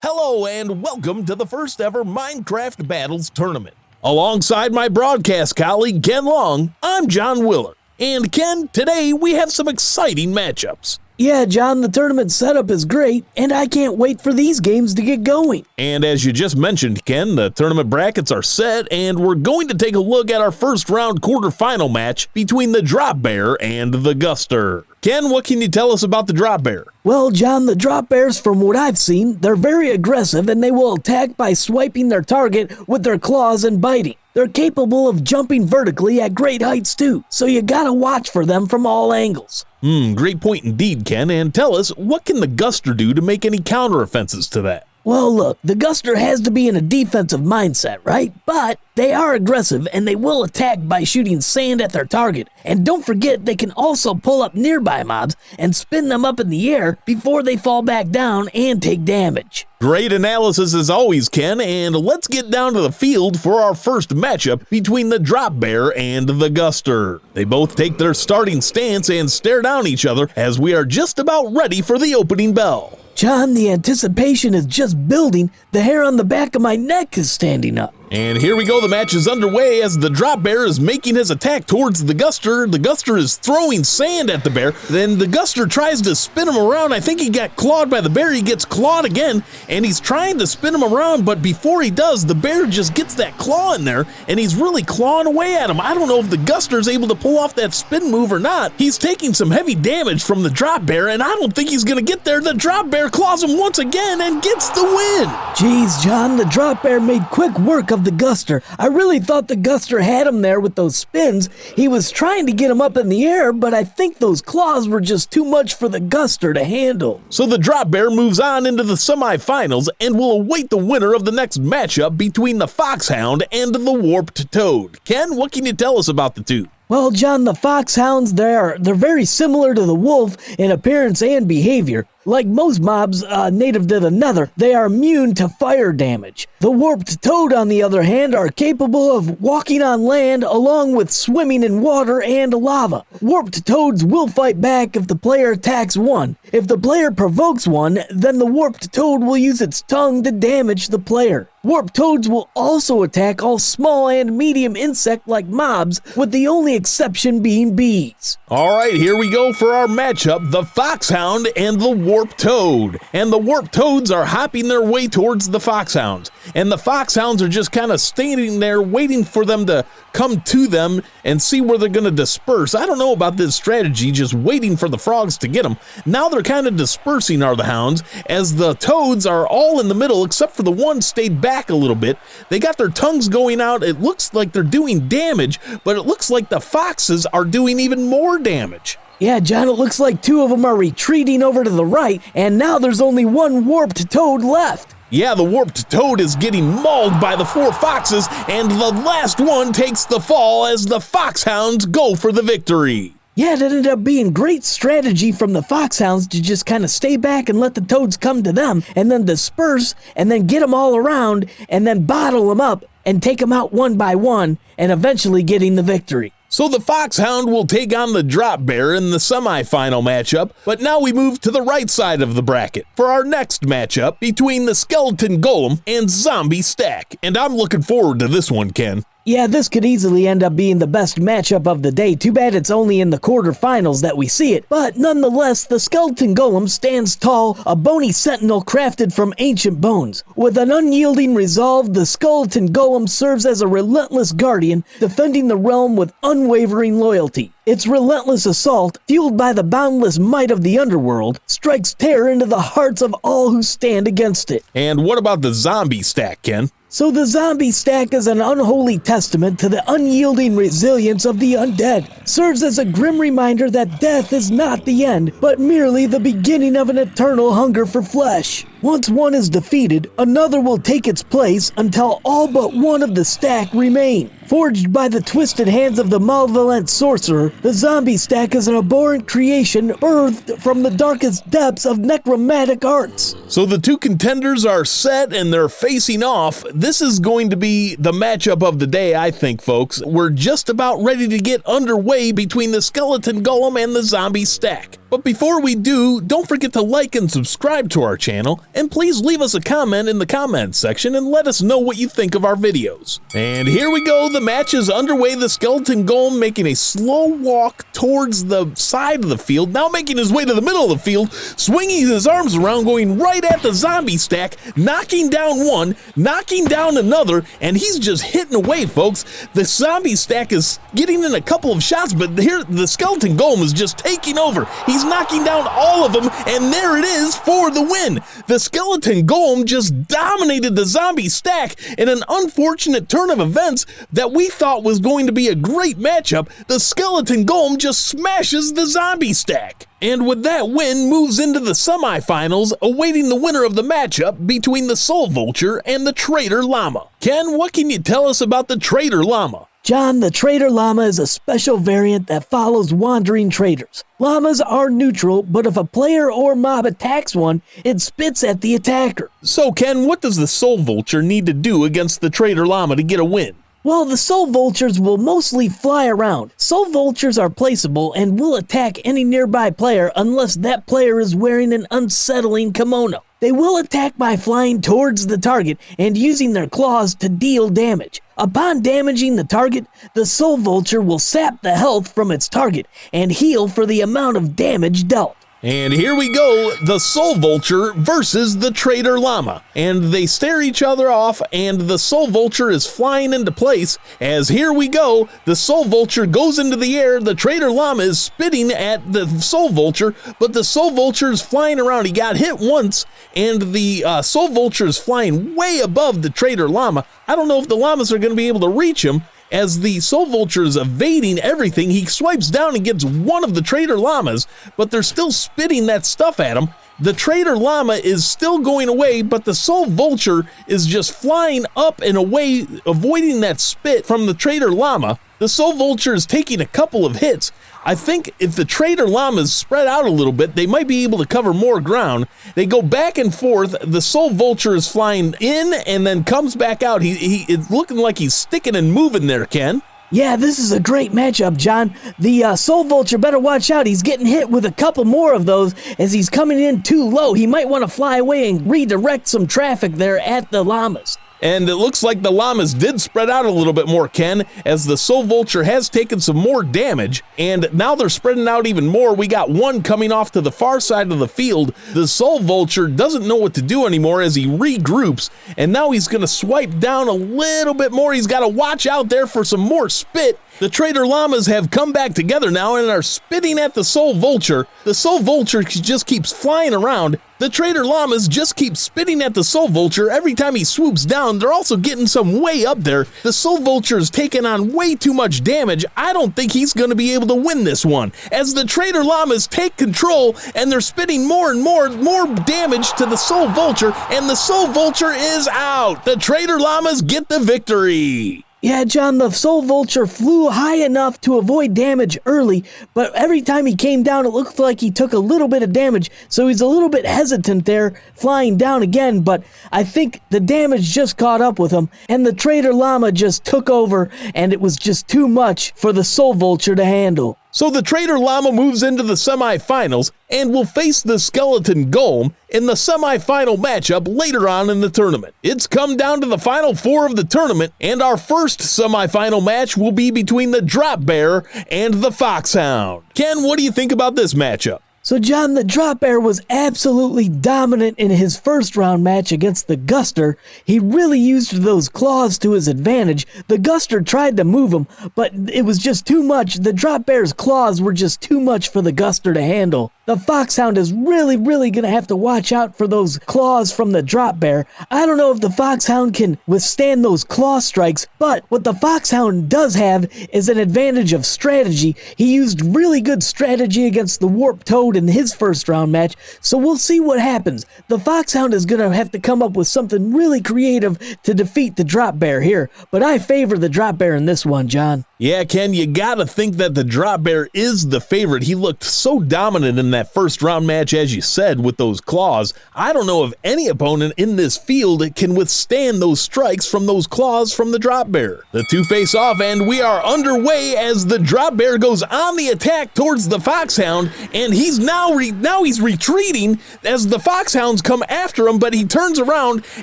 Hello and welcome to the first ever Minecraft Battles Tournament. Alongside my broadcast colleague Ken Long, I'm John Willer. And Ken, today we have some exciting matchups. Yeah, John, the tournament setup is great, and I can't wait for these games to get going. And as you just mentioned, Ken, the tournament brackets are set, and we're going to take a look at our first round quarterfinal match between the dropbear and the GUSTER. Ken, what can you tell us about the dropbear? Well, John, the dropbears, from what I've seen, they're very aggressive and they will attack by swiping their target with their claws and biting. They're capable of jumping vertically at great heights too, so you gotta watch for them from all angles. Great point indeed, Ken, and tell us, what can the GUSTER do to make any counteroffenses to that? Well, look, the GUSTER has to be in a defensive mindset, right? But they are aggressive and they will attack by shooting sand at their target. And don't forget, they can also pull up nearby mobs and spin them up in the air before they fall back down and take damage. Great analysis as always, Ken, and let's get down to the field for our first matchup between the dropbear and the GUSTER. They both take their starting stance and stare down each other as we are just about ready for the opening bell. John, the anticipation is just building. The hair on the back of my neck is standing up. And here we go, the match is underway as the dropbear is making his attack towards the GUSTER. The GUSTER is throwing sand at the bear. Then the GUSTER tries to spin him around. I think he got clawed by the bear. He gets clawed again, and he's trying to spin him around, but before he does, the bear just gets that claw in there, and he's really clawing away at him. I don't know if the GUSTER is able to pull off that spin move or not. He's taking some heavy damage from the dropbear, and I don't think he's going to get there. The dropbear claws him once again and gets the win. Jeez, John, the dropbear made quick work of the GUSTER. I really thought the GUSTER had him there with those spins. He was trying to get him up in the air, but I think those claws were just too much for the GUSTER to handle. So the dropbear moves on into the semifinals and will await the winner of the next matchup between the foxhound and the warped toad. Ken, what can you tell us about the two? Well, John, the foxhounds, they're very similar to the wolf in appearance and behavior. Like most mobs native to the nether, they are immune to fire damage. The warped toad, on the other hand, are capable of walking on land along with swimming in water and lava. Warped toads will fight back if the player attacks one. If the player provokes one, then the warped toad will use its tongue to damage the player. Warped toads will also attack all small and medium insect-like mobs, with the only exception being bees. All right, here we go for our matchup, the foxhound and the warped toad. And the warped toads are hopping their way towards the foxhounds. And the foxhounds are just kind of standing there waiting for them to come to them and see where they're going to disperse. I don't know about this strategy, just waiting for the frogs to get them. Now they're kind of dispersing, are the hounds, as the toads are all in the middle, except for the one stayed back a little bit. They got their tongues going out. It looks like they're doing damage, but it looks like the foxes are doing even more damage. Yeah, John, it looks like two of them are retreating over to the right, and now there's only one warped toad left. Yeah, the warped toad is getting mauled by the four foxes, and the last one takes the fall as the foxhounds go for the victory. Yeah, it ended up being great strategy from the foxhounds to just kind of stay back and let the toads come to them, and then disperse, and then get them all around, and then bottle them up, and take them out one by one, and eventually getting the victory. So the foxhound will take on the dropbear in the semifinal matchup, but now we move to the right side of the bracket for our next matchup between the skeleton golem and zombie stack. And I'm looking forward to this one, Ken. Yeah, this could easily end up being the best matchup of the day. Too bad it's only in the quarterfinals that we see it. But nonetheless, the skeleton golem stands tall, a bony sentinel crafted from ancient bones. With an unyielding resolve, the skeleton golem serves as a relentless guardian, defending the realm with unwavering loyalty. Its relentless assault, fueled by the boundless might of the underworld, strikes terror into the hearts of all who stand against it. And what about the zombie stack, Ken? So the zombie stack is an unholy testament to the unyielding resilience of the undead. Serves as a grim reminder that death is not the end, but merely the beginning of an eternal hunger for flesh. Once one is defeated, another will take its place until all but one of the stack remain. Forged by the twisted hands of the malevolent sorcerer, the zombie stack is an abhorrent creation birthed from the darkest depths of necromantic arts. So the two contenders are set and they're facing off. This is going to be the matchup of the day, I think, folks. We're just about ready to get underway between the skeleton golem and the zombie stack. But before we do, don't forget to like and subscribe to our channel, and please leave us a comment in the comments section and let us know what you think of our videos. And here we go, the match is underway. The skeleton golem making a slow walk towards the side of the field, now making his way to the middle of the field, swinging his arms around, going right at the zombie stack, knocking down one, knocking down another, and he's just hitting away, folks. The zombie stack is getting in a couple of shots, but here the skeleton golem is just taking over. He's knocking down all of them, and there it is for the win. The skeleton golem just dominated the zombie stack in an unfortunate turn of events that we thought was going to be a great matchup. The skeleton golem just smashes the zombie stack, and with that win moves into the semifinals, awaiting the winner of the matchup between the Soul Vulture and the Traitor Llama. Ken, what can you tell us about the Traitor Llama? John, the Traitor Llama is a special variant that follows wandering traitors. Llamas are neutral, but if a player or mob attacks one, it spits at the attacker. So Ken, what does the Soul Vulture need to do against the Traitor Llama to get a win? Well, the Soul Vultures will mostly fly around. Soul Vultures are placeable and will attack any nearby player unless that player is wearing an unsettling kimono. They will attack by flying towards the target and using their claws to deal damage. Upon damaging the target, the Soul Vulture will sap the health from its target and heal for the amount of damage dealt. And here we go, the Soul Vulture versus the Traitor Llama. And they stare each other off, and the Soul Vulture is flying into place. As here we go, the Soul Vulture goes into the air, the Traitor Llama is spitting at the Soul Vulture, but the Soul Vulture is flying around. He got hit once, and the Soul Vulture is flying way above the Traitor Llama. I don't know if the llamas are going to be able to reach him. As the Soul Vulture is evading everything, he swipes down and gets one of the Traitor Llamas, but they're still spitting that stuff at him. The Traitor Llama is still going away, but the Soul Vulture is just flying up and away, avoiding that spit from the Traitor Llama. The Soul Vulture is taking a couple of hits. I think if the Traitor Llamas spread out a little bit, they might be able to cover more ground. They go back and forth. The Soul Vulture is flying in and then comes back out. It's looking like he's sticking and moving there, Ken. Yeah, this is a great matchup, John. The Soul Vulture better watch out. He's getting hit with a couple more of those as he's coming in too low. He might want to fly away and redirect some traffic there at the llamas. And it looks like the llamas did spread out a little bit more, Ken, as the Soul Vulture has taken some more damage, and now they're spreading out even more. We got one coming off to the far side of the field. The Soul Vulture doesn't know what to do anymore as he regroups, and now he's going to swipe down a little bit more. He's got to watch out there for some more spit. The Traitor Llamas have come back together now and are spitting at the Soul Vulture. The Soul Vulture just keeps flying around. The Traitor Llamas just keep spitting at the Soul Vulture every time he swoops down. They're also getting some way up there. The Soul Vulture is taking on way too much damage. I don't think he's going to be able to win this one, as the Traitor Llamas take control and they're spitting more and more damage to the Soul Vulture, and the Soul Vulture is out. The Traitor Llamas get the victory. Yeah, John, the Soul Vulture flew high enough to avoid damage early, but every time he came down, it looked like he took a little bit of damage, so he's a little bit hesitant there, flying down again, but I think the damage just caught up with him, and the Traitor Llama just took over, and it was just too much for the Soul Vulture to handle. So the Traitor Llama moves into the semifinals and will face the Skeleton Golem in the semifinal matchup later on in the tournament. It's come down to the final four of the tournament, and our first semifinal match will be between the dropbear and the foxhound. Ken, what do you think about this matchup? So, John, the dropbear was absolutely dominant in his first round match against the GUSTER. He really used those claws to his advantage. The GUSTER tried to move him, but it was just too much. The dropbear's claws were just too much for the GUSTER to handle. The foxhound is really going to have to watch out for those claws from the dropbear. I don't know if the foxhound can withstand those claw strikes, but what the foxhound does have is an advantage of strategy. He used really good strategy against the warp toad in his first round match, so we'll see what happens. The foxhound is going to have to come up with something really creative to defeat the dropbear here, but I favor the dropbear in this one, John. Yeah, Ken, you gotta think that the drop bear is the favorite. He looked so dominant in that first round match, as you said, with those claws. I don't know if any opponent in this field can withstand those strikes from those claws from the drop bear. The two face off, and we are underway as the drop bear goes on the attack towards the foxhound, and he's now he's retreating as the foxhounds come after him, but he turns around,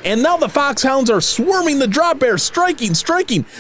and now the foxhounds are swarming the drop bear, striking.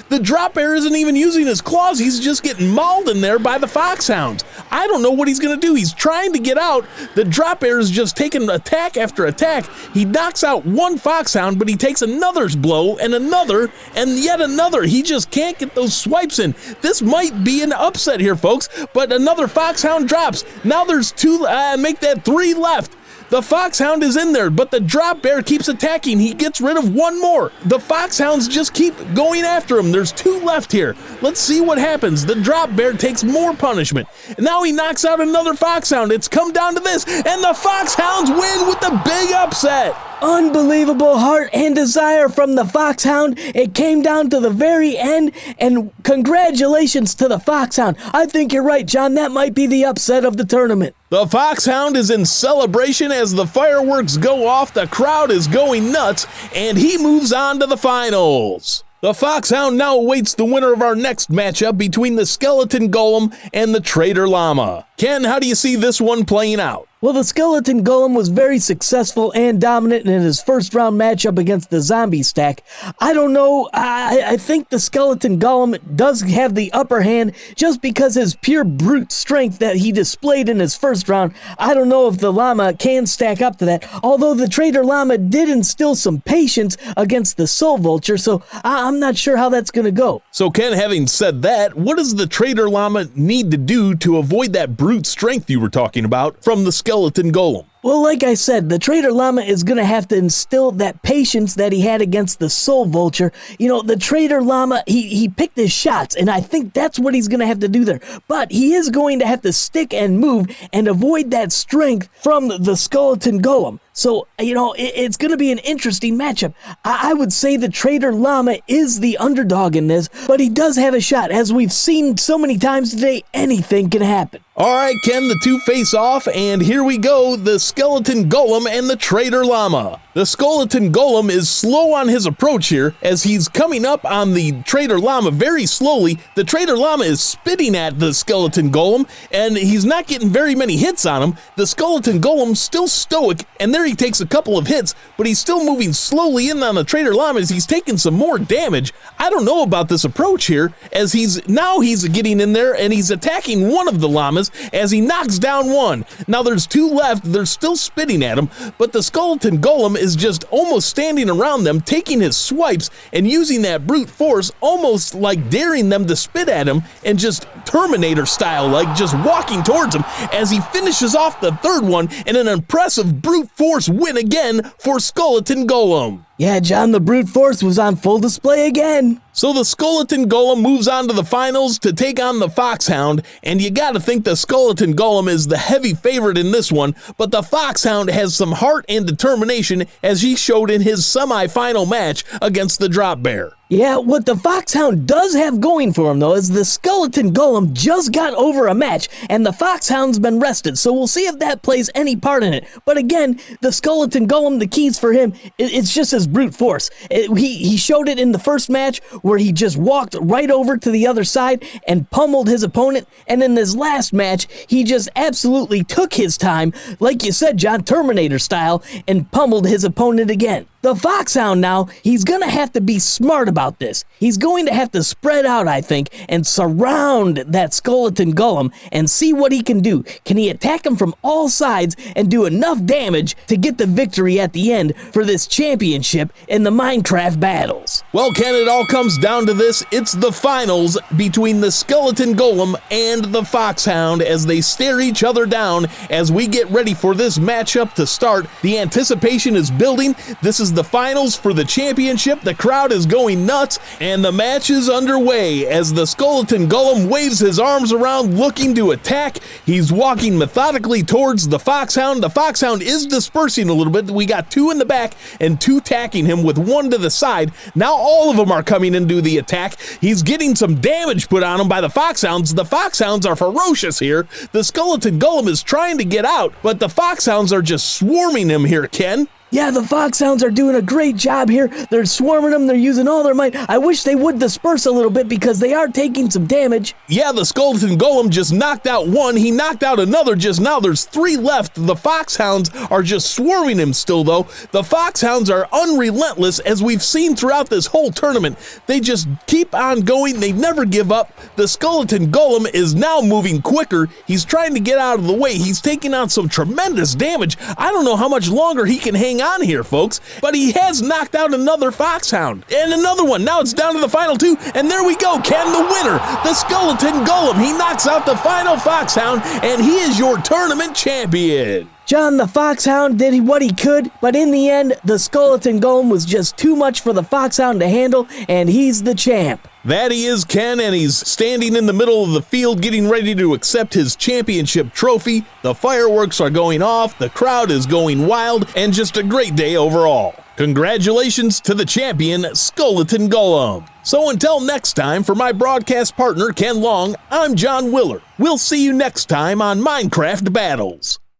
The drop bear isn't even using his claws, he's just getting mauled in there by the foxhounds. I don't know what he's gonna do. He's trying to get out. The drop bear is just taking attack after attack. He knocks out one foxhound, but he takes another's blow and another and yet another. He just can't get those swipes in. This might be an upset here, folks, but another foxhound drops. Now there's two, make that three left. The foxhound is in there, but the drop bear keeps attacking. He gets rid of one more. The foxhounds just keep going after him. There's two left here. Let's see what happens. The drop bear takes more punishment. Now he knocks out another foxhound. It's come down to this, and the foxhounds win with the big upset. Unbelievable heart and desire from the foxhound. It came down to the very end, and congratulations to the foxhound. I think you're right, John. That might be the upset of the tournament. The foxhound is in celebration as the fireworks go off. The crowd is going nuts, and he moves on to the finals. The foxhound now awaits the winner of our next matchup between the skeleton golem and the trader llama. Ken, how do you see this one playing out? Well, the skeleton golem was very successful and dominant in his first round matchup against the zombie stack. I don't know, I think the skeleton golem does have the upper hand just because his pure brute strength that he displayed in his first round. I don't know if the llama can stack up to that, although the trader llama did instill some patience against the soul vulture, so I'm not sure how that's going to go. So Ken, having said that, what does the trader llama need to do to avoid that brute strength you were talking about from the skeleton golem? Well, like I said, the trader llama is going to have to instill that patience that he had against the soul vulture. You know, the trader llama, he picked his shots, and I think that's what he's going to have to do there. But he is going to have to stick and move and avoid that strength from the skeleton golem. So, you know, it's going to be an interesting matchup. I would say the trader llama is the underdog in this, but he does have a shot. As we've seen so many times today, anything can happen. All right, Ken, the two face off, and here we go, the skeleton golem and the trader llama. The skeleton golem is slow on his approach here as he's coming up on the trader llama very slowly. The trader llama is spitting at the skeleton golem, and he's not getting very many hits on him. The skeleton golem's still stoic, and there he takes a couple of hits, but he's still moving slowly in on the trader llama as he's taking some more damage. I don't know about this approach here, as he's getting in there and he's attacking one of the llamas as he knocks down one. Now there's two left, they're still spitting at him, but the skeleton golem is just almost standing around them, taking his swipes and using that brute force, almost like daring them to spit at him, and just Terminator style, like just walking towards him as he finishes off the third one in an impressive brute force win again for skeleton golem. Yeah, John, the brute force was on full display again. So the skeleton golem moves on to the finals to take on the foxhound, and you gotta think the skeleton golem is the heavy favorite in this one, but the foxhound has some heart and determination as he showed in his semi-final match against the drop bear. Yeah, what the foxhound does have going for him, though, is the skeleton golem just got over a match, and the foxhound's been rested, so we'll see if that plays any part in it. But again, the skeleton golem, the keys for him, it's just his brute force. He showed it in the first match where he just walked right over to the other side and pummeled his opponent, and in this last match, he just absolutely took his time, like you said, John, Terminator style, and pummeled his opponent again. The foxhound now, he's going to have to be smart about this. He's going to have to spread out, I think, and surround that skeleton golem and see what he can do. Can he attack him from all sides and do enough damage to get the victory at the end for this championship in the Minecraft battles? Well, Ken, it all comes down to this. It's the finals between the skeleton golem and the foxhound as they stare each other down as we get ready for this matchup to start. The anticipation is building. This is the finals for the championship. The crowd is going nuts, and the match is underway as the skeleton golem waves his arms around looking to attack. He's walking methodically towards the foxhound. The foxhound is dispersing a little bit. We got 2 in the back and 2 attacking him with 1 to the side. Now all of them are coming into the attack. He's getting some damage put on him by the foxhounds. The foxhounds are ferocious here. The skeleton golem is trying to get out, but the foxhounds are just swarming him here, Ken. Yeah, the foxhounds are doing a great job here. They're swarming them. They're using all their might. I wish they would disperse a little bit because they are taking some damage. Yeah, the skeleton golem just knocked out 1. He knocked out another just now. There's 3 left. The foxhounds are just swarming him still, though. The foxhounds are unrelentless, as we've seen throughout this whole tournament. They just keep on going. They never give up. The skeleton golem is now moving quicker. He's trying to get out of the way. He's taking on some tremendous damage. I don't know how much longer he can hang on here, folks, but he has knocked out another foxhound and another one. Now it's down to the final 2, and there we go, Ken, the winner, the skeleton golem. He knocks out the final foxhound, and he is your tournament champion. John, the foxhound did what he could, but in the end, the skeleton golem was just too much for the foxhound to handle, and he's the champ. That he is, Ken, and he's standing in the middle of the field getting ready to accept his championship trophy. The fireworks are going off, the crowd is going wild, and just a great day overall. Congratulations to the champion, Skeleton Golem. So until next time, for my broadcast partner, Ken Long, I'm John Willard. We'll see you next time on Minecraft Battles.